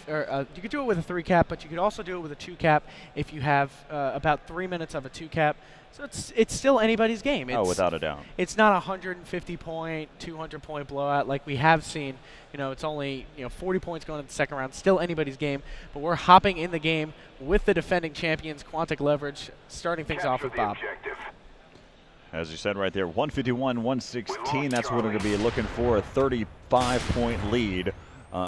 could do it with a 3 cap, but you could also do it with a 2 cap if you have about 3 minutes of a 2 cap. So it's still anybody's game. Without a doubt. It's not a 150 point, 200 point blowout like we have seen. You know, it's only 40 points going into the second round. Still anybody's game. But we're hopping in the game with the defending champions, Quantic Leverage, starting things off with Bob. As you said right there, 151, 116. That's what we're going to be looking for, a 35-point lead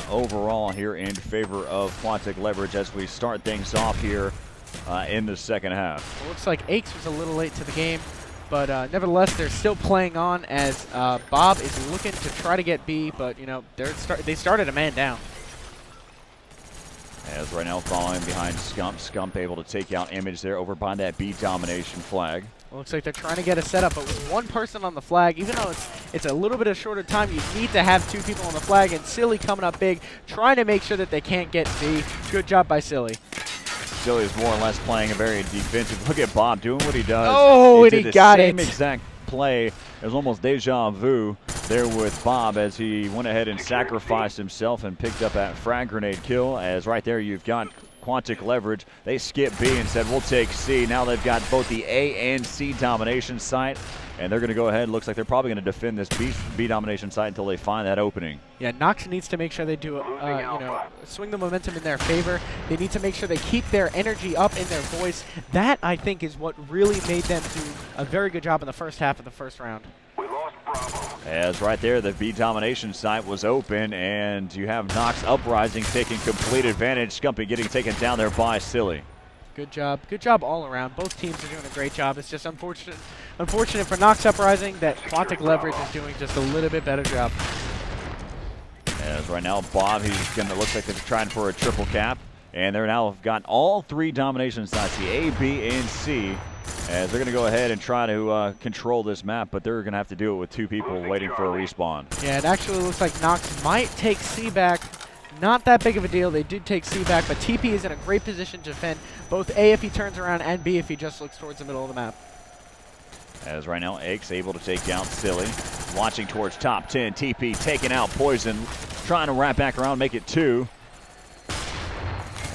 overall here in favor of Quantic Leverage as we start things off here in the second half. Well, looks like Aches was a little late to the game, but nevertheless, they're still playing on as Bob is looking to try to get B, but they started a man down. As right now following behind Scump. Scump able to take out Image there over by that B domination flag. Well, looks like they're trying to get a setup, but with 1 person on the flag, even though it's a little bit of shorter time, you need to have 2 people on the flag, and Silly coming up big, trying to make sure that they can't get B. Good job by Silly. Silly is more or less playing a very defensive. Look at Bob doing what he does. Oh, and he got it. Same exact play. It was almost deja vu there with Bob as he went ahead and sacrificed himself and picked up that frag grenade kill. As right there you've got Quantic Leverage. They skipped B and said, we'll take C. Now they've got both the A and C domination site, and they're going to go ahead. Looks like they're probably going to defend this B domination site until they find that opening. Yeah, Nox needs to make sure they do, swing the momentum in their favor. They need to make sure they keep their energy up in their voice. That, I think, is what really made them do a very good job in the first half of the first round. As right there, the B domination site was open, and you have Nox Uprising taking complete advantage. Scumpy getting taken down there by Silly. Good job. Good job all around. Both teams are doing a great job. It's just unfortunate for Nox Uprising that Quantic Leverage is doing just a little bit better job. As right now, Bob, looks like they're trying for a triple cap, and they're now got all 3 domination sites, the A, B, and C, as they're going to go ahead and try to control this map, but they're going to have to do it with 2 people waiting for a respawn. Yeah, it actually looks like Nox might take C back. Not that big of a deal. They did take C back, but TP is in a great position to defend both A if he turns around and B if he just looks towards the middle of the map. As right now, Aches able to take out Silly. Watching towards top 10. TP taking out Poison. Trying to wrap back around, make it 2.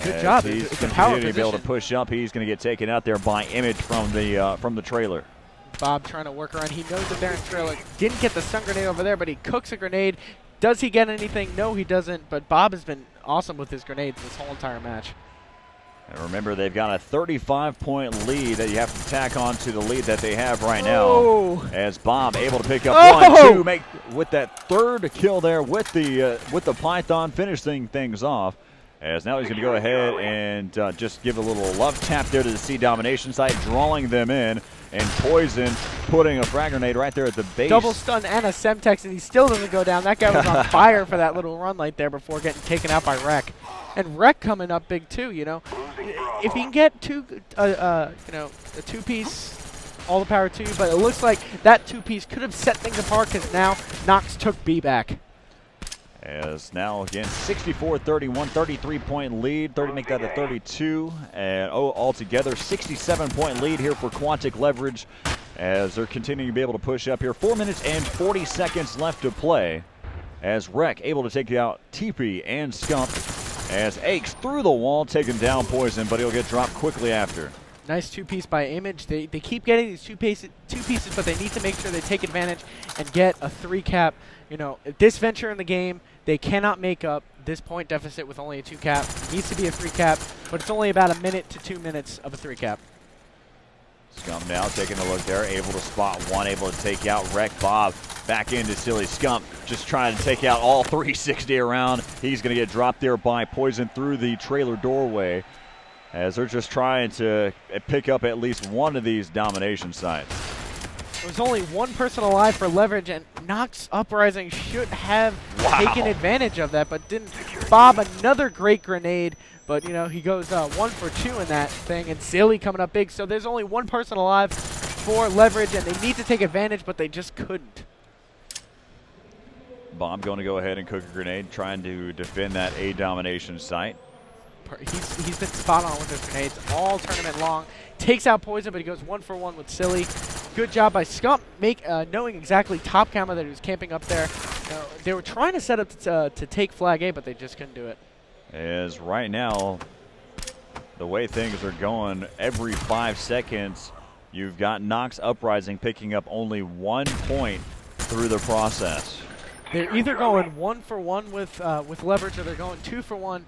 Good job. It's a power position. To be able to push up. He's going to get taken out there by Image from the trailer. Bob trying to work around. He knows that they're in trailer. Didn't get the stun grenade over there, but he cooks a grenade. Does he get anything? No, he doesn't. But Bob has been awesome with his grenades this whole entire match. And remember, they've got a 35-point lead that you have to tack on to the lead that they have right now. Oh. As Bob able to pick up 1, 2, make with that 3rd kill there with the Python, finishing things off. As now he's going to go ahead and just give a little love tap there to the C domination site, drawing them in. and Poison putting a frag grenade right there at the base. Double stun and a Semtex, and he still doesn't go down. That guy was on fire for that little run right there before getting taken out by Rek. And Rek coming up big too, you know. If he can get a two-piece, all the power to you, but it looks like that two-piece could have set things apart because now Nox took B back. As now, again, 64-31, 33-point lead. 30 make that a 32. And altogether, 67-point lead here for Quantic Leverage as they're continuing to be able to push up here. 4 minutes and 40 seconds left to play as Rek able to take out TP and Scump as Aches through the wall, taking down Poison, but he'll get dropped quickly after. Nice two-piece by Image. They keep getting these two pieces, but they need to make sure they take advantage and get a 3-cap. You know, at this venture in the game, they cannot make up this point deficit with only a 2-cap. It needs to be a 3-cap, but it's only about a minute to 2 minutes of a 3-cap. Scump now taking a look there, able to spot one, able to take out Rek. Bob back into Silly. Scump just trying to take out all 360 around. He's going to get dropped there by Poison through the trailer doorway as they're just trying to pick up at least one of these domination sites. There was only one person alive for Leverage, and Nox Uprising should have taken advantage of that, but didn't. Bob, another great grenade, but, you know, he goes 1 for 2 in that thing, and Silly coming up big. So there's only one person alive for Leverage, and they need to take advantage, but they just couldn't. Bob going to go ahead and cook a grenade, trying to defend that A domination site. He's been spot on with his grenades all tournament long. Takes out Poison, but he goes 1 for 1 with Silly. Good job by Scump, knowing exactly top camera that he was camping up there. They were trying to set up to take flag A, but they just couldn't do it. As right now, the way things are going, every 5 seconds, you've got Nox Uprising picking up only 1 point through the process. They're either going 1 for 1 with Leverage, or they're going 2 for 1.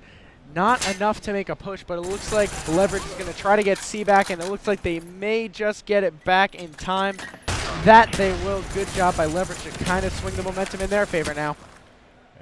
Not enough to make a push, but it looks like Leverage is going to try to get C back, and it looks like they may just get it back in time. That they will. Good job by Leverage to kind of swing the momentum in their favor now.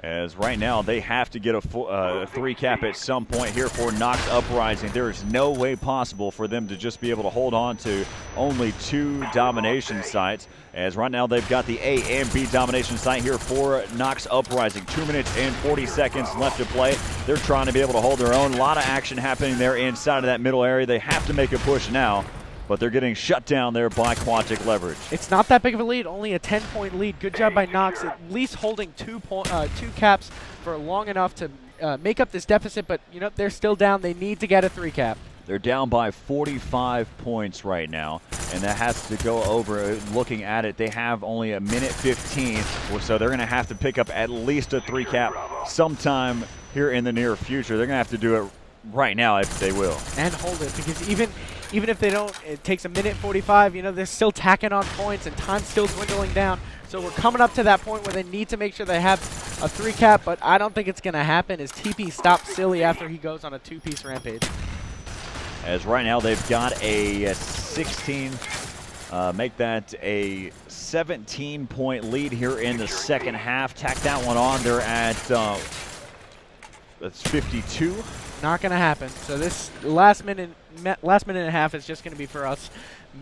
As right now, they have to get a 3-cap at some point here for Nox Uprising. There is no way possible for them to just be able to hold on to only 2 domination sites. As right now, they've got the A and B domination site here for Nox Uprising. 2 minutes and 40 seconds left to play. They're trying to be able to hold their own. A lot of action happening there inside of that middle area. They have to make a push now, but they're getting shut down there by Quantic Leverage. It's not that big of a lead, only a 10-point lead. Good job by Nox, at least holding 2 caps for long enough to make up this deficit, but you know they're still down. They need to get a 3-cap. They're down by 45 points right now, and that has to go over. Looking at it, they have only a minute 15, so they're going to have to pick up at least a 3-cap sometime here in the near future. They're going to have to do it right now if they will. And hold it, because even if they don't, it takes a minute 45, you know, they're still tacking on points and time's still dwindling down. So we're coming up to that point where they need to make sure they have a 3-cap, but I don't think it's going to happen as TP stops Silly after he goes on a 2-piece rampage. As right now they've got a 16, make that a 17-point lead here in the second half. Tack that one on. They're at, that's 52. Not going to happen. So this last minute and a half is just going to be for us.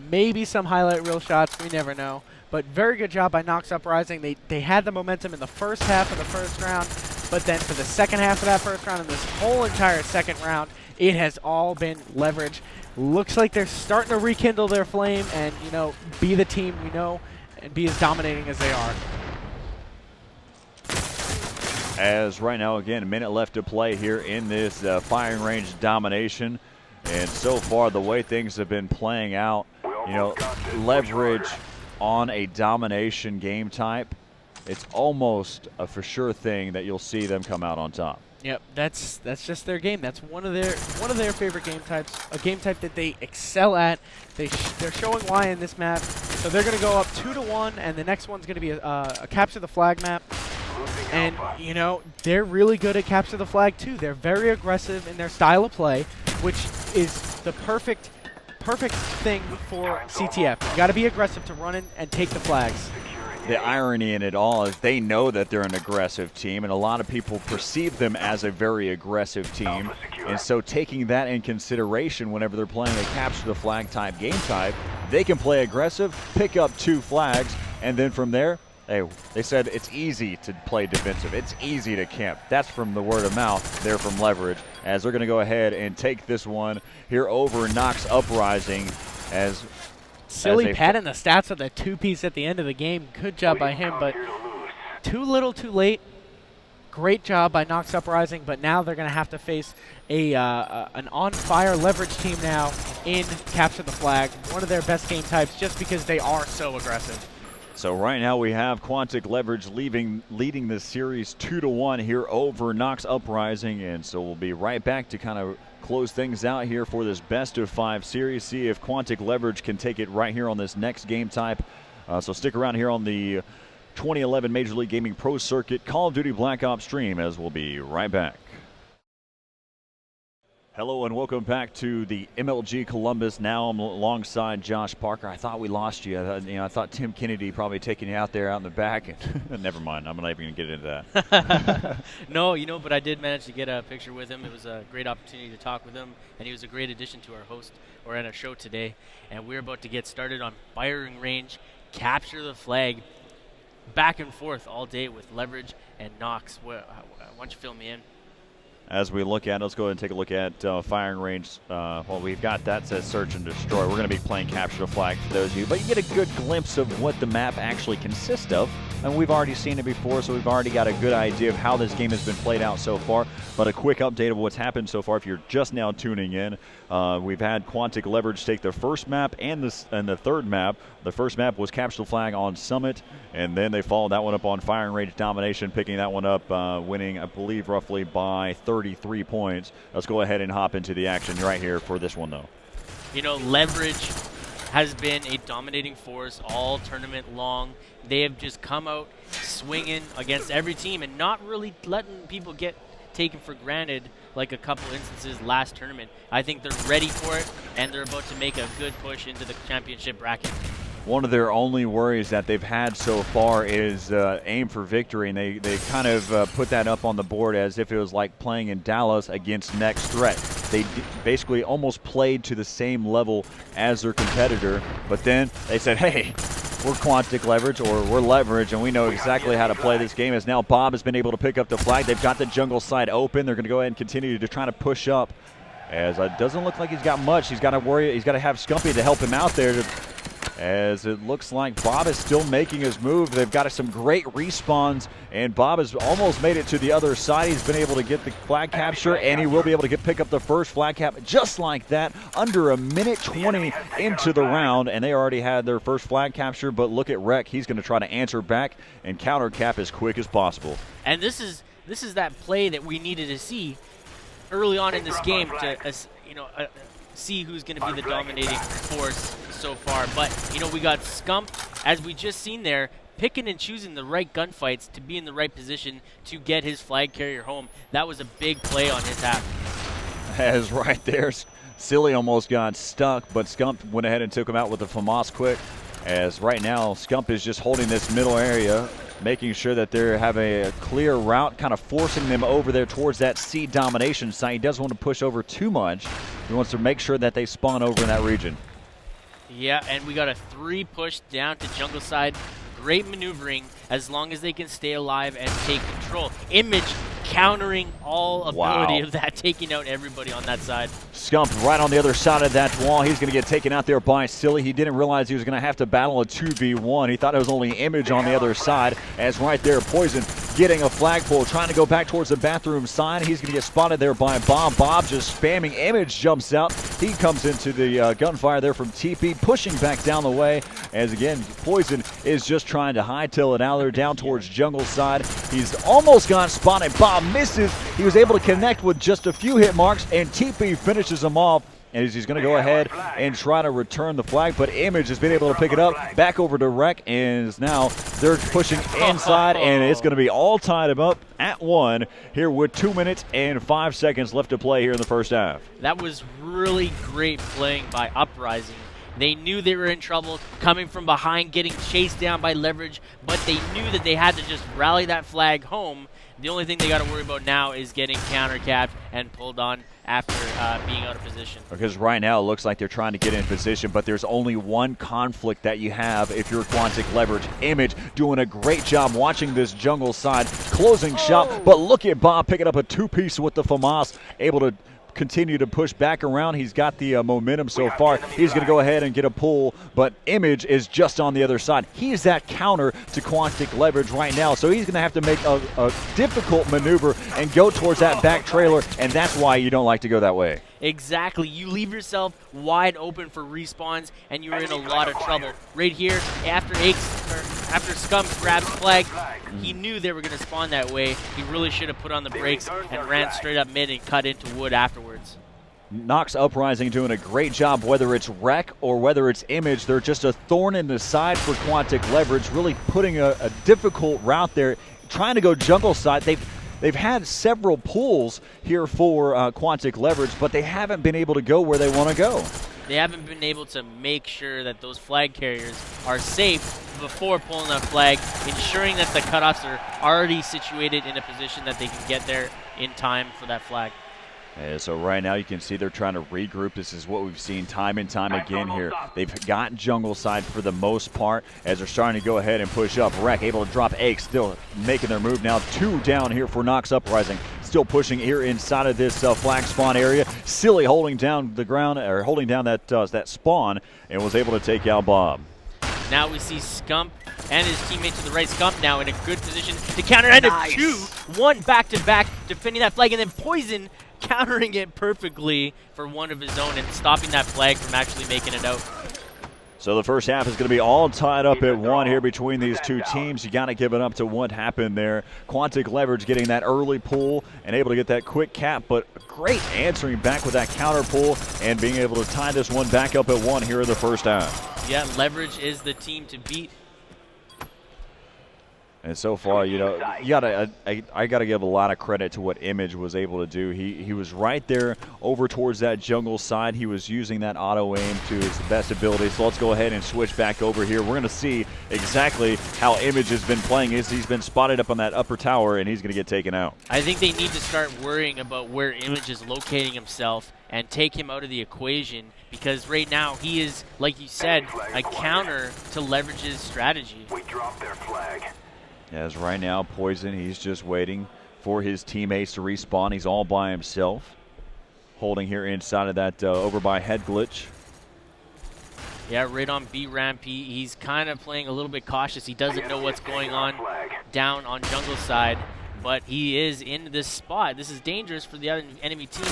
Maybe some highlight reel shots. We never know. But very good job by Nox Uprising. They had the momentum in the first half of the first round, but then for the second half of that first round and this whole entire second round, it has all been Leverage. Looks like they're starting to rekindle their flame and, you know, be the team we know and be as dominating as they are. As right now, again, a minute left to play here in this firing range domination. And so far, the way things have been playing out, you know, Leverage on a domination game type, it's almost a for sure thing that you'll see them come out on top. Yep, that's just their game. That's one of their favorite game types. A game type that they excel at. They're showing why in this map. So they're going to go up 2-1, and the next one's going to be a capture the flag map. And you know they're really good at capture the flag too. They're very aggressive in their style of play, which is the perfect thing for CTF. You got to be aggressive to run in and take the flags. The irony in it all is they know that they're an aggressive team, and a lot of people perceive them as a very aggressive team. And so taking that in consideration whenever they're playing a capture the flag type game type, They can play aggressive, pick up 2 flags, and then from there, they said it's easy to play defensive. It's easy to camp. That's from the word of mouth there from Leverage, as they're going to go ahead and take this one here over Knox Uprising. As Silly padding the stats of the 2-piece at the end of the game. Good job by him, but too little too late. Great job by Knox Uprising, but now they're going to have to face an on-fire Leverage team now in Capture the Flag, one of their best game types, just because they are so aggressive. So right now we have Quantic Leverage leading this series 2-1 here over Knox Uprising, and so we'll be right back to kind of close things out here for this best-of-5 series, see if Quantic Leverage can take it right here on this next game type. So stick around here on the 2011 Major League Gaming Pro Circuit Call of Duty Black Ops stream, as we'll be right back. Hello and welcome back to the MLG Columbus. Now I'm alongside Josh Parker. I thought we lost you. I thought Tim Kennedy probably taking you out there out in the back. And never mind. I'm not even going to get into that. No, but I did manage to get a picture with him. It was a great opportunity to talk with him, and he was a great addition to our host or at our show today. And we're about to get started on firing range, capture the flag, back and forth all day with Leverage and Knox. Why don't you fill me in? As we look at, let's go ahead and take a look at firing range. Well, we've got that says search and destroy. We're going to be playing capture the flag for those of you, but you get a good glimpse of what the map actually consists of. And we've already seen it before, so we've already got a good idea of how this game has been played out so far. But a quick update of what's happened so far if you're just now tuning in. We've had Quantic Leverage take the first map and the third map. The first map was Capture the Flag on Summit, and then they followed that one up on Firing Range Domination, picking that one up, winning, I believe, roughly by 33 points. Let's go ahead and hop into the action right here for this one, though. Leverage has been a dominating force all tournament long. They have just come out swinging against every team and not really letting people get taken for granted like a couple instances last tournament. I think they're ready for it, and they're about to make a good push into the championship bracket. One of their only worries that they've had so far is aim for victory, and they kind of put that up on the board as if it was like playing in Dallas against Next Threat. They basically almost played to the same level as their competitor, but then they said, hey, we're Quantic Leverage, or we're Leverage, and we know exactly how to play this game. As now Bob has been able to pick up the flag. They've got the jungle side open. They're going to go ahead and continue to try to push up, as it doesn't look like he's got much. He's got to worry. He's got to have Scumpy to help him out there, as it looks like Bob is still making his move. They've got some great respawns, and Bob has almost made it to the other side. He's been able to get the flag capture, and he will be able to pick up the first flag cap just like that, under a minute 20 into the round, and they already had their first flag capture. But look at Rec. He's going to try to answer back and counter cap as quick as possible. And this is that play that we needed to see early on in this game to see who's going to be the dominating force so far. But, we got Scump, as we just seen there, picking and choosing the right gunfights to be in the right position to get his flag carrier home. That was a big play on his half. As right there, Silly almost got stuck, but Scump went ahead and took him out with the FAMAS quick. As right now, Scump is just holding this middle area, making sure that they have a clear route, kind of forcing them over there towards that C domination site. He doesn't want to push over too much. He wants to make sure that they spawn over in that region. Yeah, and we got a 3 push down to jungle side. Great maneuvering as long as they can stay alive and take control. Image countering all ability of that, taking out everybody on that side. Scump right on the other side of that wall. He's going to get taken out there by Silly. He didn't realize he was going to have to battle a 2v1. He thought it was only Image on the other side. As right there, Poison getting a flagpole, trying to go back towards the bathroom side. He's going to get spotted there by Bob. Bob just spamming. Image jumps out. He comes into the gunfire there from TP, pushing back down the way. As again, Poison is just trying to hightail it out there down towards jungle side. He's almost got spotted. Bob misses. He was able to connect with just a few hit marks, and TP finishes him off. And he's going to go ahead and try to return the flag, but Image has been able to pick it up back over to Rec, and now they're pushing inside, and it's going to be all tied up at 1 here with 2 minutes and 5 seconds left to play here in the first half. That was really great playing by Uprising. They knew they were in trouble, coming from behind, getting chased down by Leverage, but they knew that they had to just rally that flag home. The only thing they got to worry about now is getting counter-capped and pulled on after being out of position. Because right now it looks like they're trying to get in position, but there's only one conflict that you have if you're Quantic Leverage. Image doing a great job watching this jungle side, closing shot, but look at Bob picking up a two-piece with the FAMAS, able to continue to push back around. He's got the momentum so far. He's going to go ahead and get a pull, but Image is just on the other side. He's that counter to Quantic Leverage right now, so he's going to have to make a difficult maneuver and go towards that back trailer, and that's why you don't like to go that way. Exactly. You leave yourself wide open for respawns, and you're in a lot of trouble. Right here, after Scump grabs flag, he knew they were going to spawn that way. He really should have put on the brakes and ran straight up mid and cut into wood afterwards. Nox Uprising doing a great job, whether it's Rec or whether it's Image. They're just a thorn in the side for Quantic Leverage, really putting a difficult route there, trying to go jungle side. They've had several pulls here for Quantic Leverage, but they haven't been able to go where they want to go. They haven't been able to make sure that those flag carriers are safe before pulling that flag, ensuring that the cutoffs are already situated in a position that they can get there in time for that flag. So right now you can see they're trying to regroup. This is what we've seen time and time again here. They've got jungle side for the most part as they're starting to go ahead and push up. Rec able to drop Ake, still making their move now. 2 down here for Nox Uprising. Still pushing here inside of this flag spawn area. Silly holding down the ground, or holding down that spawn, and was able to take out Bob. Now we see Scump and his teammate to the right. Scump now in a good position to counter and a 2-1 back-to-back, defending that flag, and then Poison countering it perfectly for one of his own and stopping that flag from actually making it out. So the first half is going to be all tied up at 1 here between these two teams. You got to give it up to what happened there. Quantic Leverage getting that early pull and able to get that quick cap, but great answering back with that counter pull and being able to tie this one back up at 1 here in the first half. Yeah, Leverage is the team to beat. And so far, you know, I gotta give a lot of credit to what Image was able to do. He was right there over towards that jungle side. He was using that auto aim to his best ability. So let's go ahead and switch back over here. We're gonna see exactly how Image has been playing. He's been spotted up on that upper tower, and he's gonna get taken out. I think they need to start worrying about where Image is locating himself and take him out of the equation, because right now he is, like you said, a counter to Leverage's strategy. We dropped their flag. As right now, Poison, he's just waiting for his teammates to respawn. He's all by himself, holding here inside of that over by head glitch. Yeah, right on B ramp. He's kind of playing a little bit cautious. He doesn't know what's going on down on jungle side, but he is in this spot. This is dangerous for the other enemy team.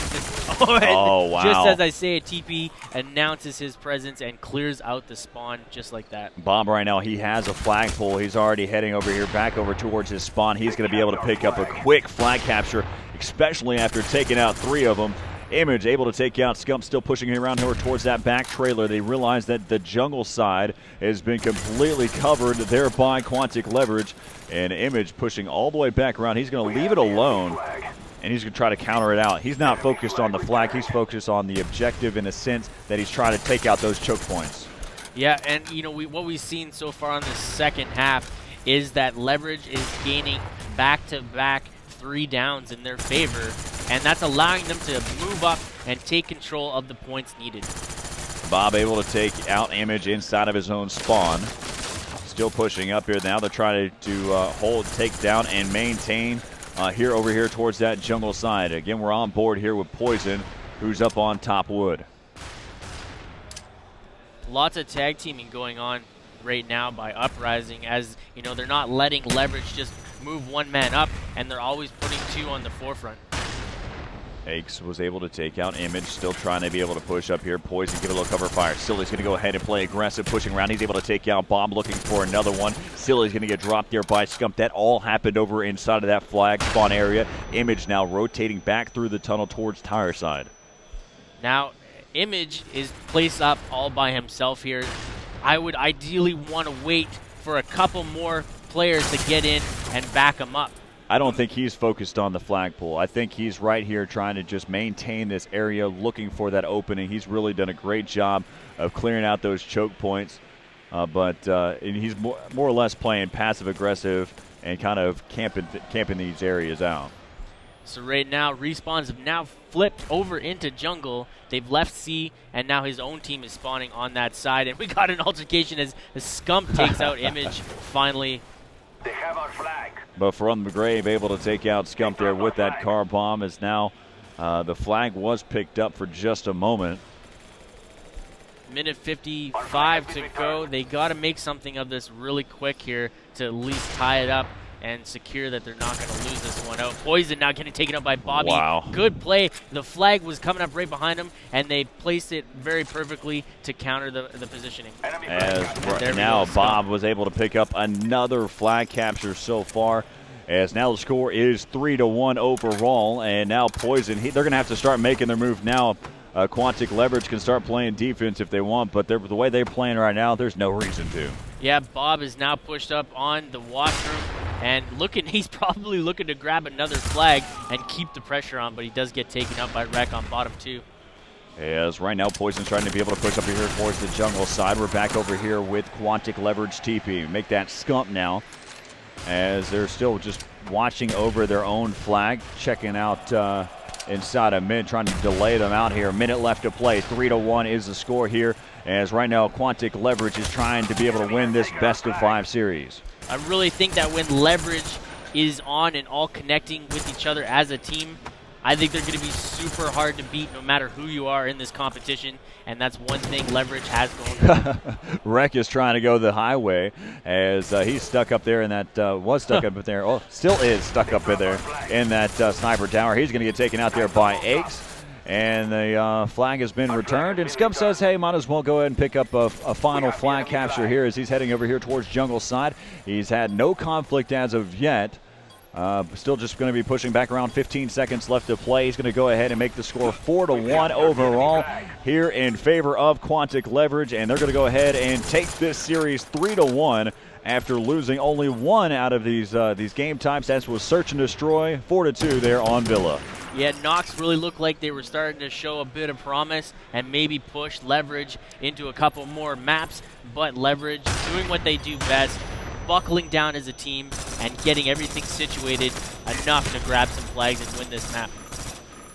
Oh, wow. Just as I say it, TP announces his presence and clears out the spawn just like that. Bob right now, he has a flagpole. He's already heading over here, back over towards his spawn. He's going to be able to pick up a quick flag capture, especially after taking out 3 of them. Image able to take out Scump, still pushing around here towards that back trailer. They realize that the jungle side has been completely covered there by Quantic Leverage, and Image pushing all the way back around. He's going to leave it alone, and he's going to try to counter it out. He's not focused on the flag. He's focused on the objective in a sense that he's trying to take out those choke points. Yeah, and you know what we've seen so far in the second half is that Leverage is gaining back-to-back 3 downs in their favor, and that's allowing them to move up and take control of the points needed. Bob able to take out Image inside of his own spawn. Still pushing up here. Now they're trying to hold, take down, and maintain over here towards that jungle side. Again, we're on board here with Poison, who's up on top wood. Lots of tag teaming going on right now by Uprising, as you know, they're not letting Leverage just move one man up, and they're always putting 2 on the forefront. Aches was able to take out Image, still trying to be able to push up here. Poison, give it a little cover fire. Silly's going to go ahead and play aggressive, pushing around. He's able to take out Bob, looking for another one. Silly's going to get dropped there by Scump. That all happened over inside of that flag spawn area. Image now rotating back through the tunnel towards tire side. Now, Image is placed up all by himself here. I would ideally want to wait for a couple more players to get in and back him up. I don't think he's focused on the flagpole. I think he's right here trying to just maintain this area, looking for that opening. He's really done a great job of clearing out those choke points, but he's more or less playing passive-aggressive and kind of camping these areas out. So right now, Respawns have now flipped over into jungle. They've left C, and now his own team is spawning on that side. And we got an altercation as Scump takes out Image finally. They have our flag. But from the grave, able to take out Scump there with that car bomb, as now the flag was picked up for just a moment. Minute 55 to go. They got to make something of this really quick here to at least tie it up and secure that they're not going to lose this one out. Poison now getting taken out by Bobby. Wow. Good play. The flag was coming up right behind him, and they placed it very perfectly to counter the positioning. As now Bob was able to pick up another flag capture so far. As now the score is 3-1 overall, and now Poison, they're going to have to start making their move now. Quantic Leverage can start playing defense if they want, but the way they're playing right now, there's no reason to. Yeah, Bob is now pushed up on the washroom, and he's probably looking to grab another flag and keep the pressure on, but he does get taken out by Rec on bottom 2. As right now Poison's trying to be able to push up here towards the jungle side. We're back over here with Quantic Leverage TP. Make that Scump now, as they're still just watching over their own flag, checking out inside a mid, trying to delay them out here. Minute left to play. 3-1 is the score here, as right now Quantic Leverage is trying to be able to win this best-of-5 series. I really think that when Leverage is on and all connecting with each other as a team, I think they're going to be super hard to beat no matter who you are in this competition, and that's one thing Leverage has going on. Rec is trying to go the highway, as he's stuck up there in that, still is stuck up in there in that sniper tower. He's going to get taken out there by Aches, and the flag has been returned, and Scump says, hey, might as well go ahead and pick up a final flag capture here as he's heading over here towards jungle side. He's had no conflict as of yet. Still just going to be pushing back around 15 seconds left to play. He's going to go ahead and make the score 4-1 overall here in favor of Quantic Leverage, and they're going to go ahead and take this series 3-1 after losing only one out of these game types. That was Search and Destroy, 4-2 there on Villa. Yeah, Nox really looked like they were starting to show a bit of promise and maybe push Leverage into a couple more maps, but Leverage doing what they do best, buckling down as a team and getting everything situated enough to grab some flags and win this map.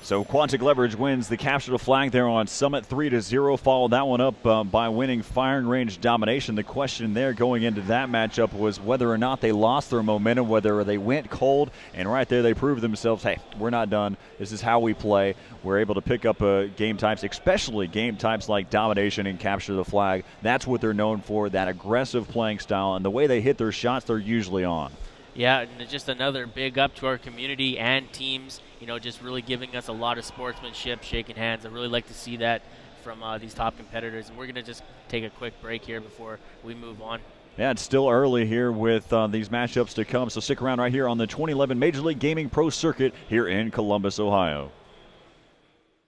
So Quantic Leverage wins the capture the flag there on Summit 3-0. Followed that one up by winning firing range domination. The question there going into that matchup was whether or not they lost their momentum, whether they went cold, and right there they proved themselves, hey, we're not done. This is how we play. We're able to pick up game types, especially game types like domination and capture the flag. That's what they're known for, that aggressive playing style, and the way they hit their shots, they're usually on. Yeah, and just another big up to our community and teams, just really giving us a lot of sportsmanship, shaking hands. I really like to see that from these top competitors. And we're going to just take a quick break here before we move on. Yeah, it's still early here with these matchups to come, so stick around right here on the 2011 Major League Gaming Pro Circuit here in Columbus, Ohio.